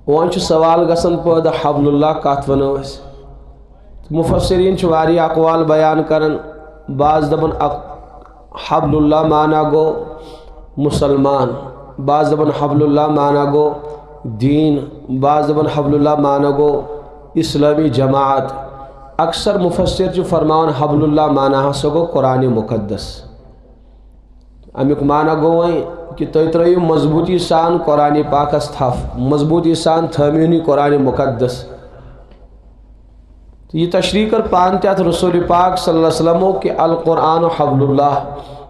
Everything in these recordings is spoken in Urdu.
وان سوال گسن پید حبل اللہ کت ونو مفسرین واریاہ اقوال بیان کرن بعض دپن حبل اللہ معنی گو مسلمان، بعض دپن حبل اللہ معنی گو دین، بعض دپن حبل اللہ معنی گو اسلامی جماعت۔ اکثر مفسر فرمان حبل اللہ معنی ہسا گو قرآن مقدس۔ امیک معنی گو کہ تُہۍ ترٲیِو مضبوطی سان قرآن پاکس تھف، مضبوطی سان تھٲوِو قرآن مقدس۔ یہ تشریح کر پان تحت رسول پاک صلی اللہ علیہ وسلم کہ القرآن حبل اللہ،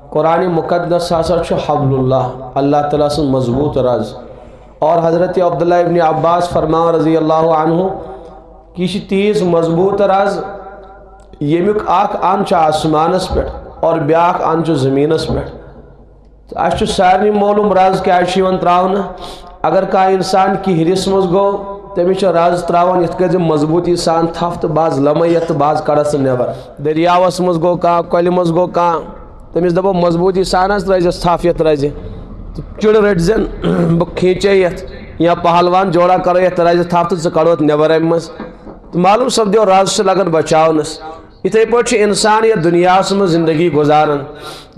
قرآن مقدس ہسا حبل اللہ، اللہ تعالیٰ سن مضبوط رز۔ اور حضرت عبداللہ ابن عباس فرمان رضی اللہ عنہ کہ یہ تیز مضبوط رز یمیک اخ ان آسمانس پہ اور بیاکھ ان زمینس پہ۔ اس سارے معلوم رز کیا تراؤن، اگر کھانا انسان کہرس مز گو تمس رز تراؤن یت کر مضبوطی سان تھف تو بعض لمت تو بعض کڑس نبر۔ دریاوس مز گو کھانا، کۄلہِ مز گو کھانا، تمس دپو مضبوطی سان ترٲزٮ۪س تھف یت رزِ، چڑ رٹزن بہ کھینچے یت یا پہلوان جوڑا کرو یت رزِ تھف تو کڑوت نبر امہ مز تو معلوم سپدیو رز لگن بچاونس۔ اتھے پٲٹھۍ انسان یہ دنیا مز زندگی گزاران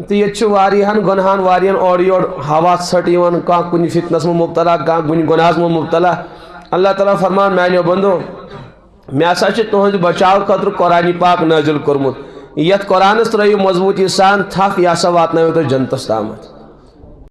تو یہ واریاہن گناہن واریاہن اور یور ہوا ژھٹ یوان، کانٛہہ کُنہِ فتنس مز مبتلا، کانٛہہ کُنہِ گناہس مز مبتلا۔ اللہ تعالیٰ فرمان میانیو بندو مے ہسا تہنٛدِ بچاو خٲطرٕ قرآن پاک نازل کورمُت، یتھ قرآنس ترٲیِو مضبوطی سان تھکھ، یہ ہسا واتنٲیو تۄہہِ جنتس تامتھ۔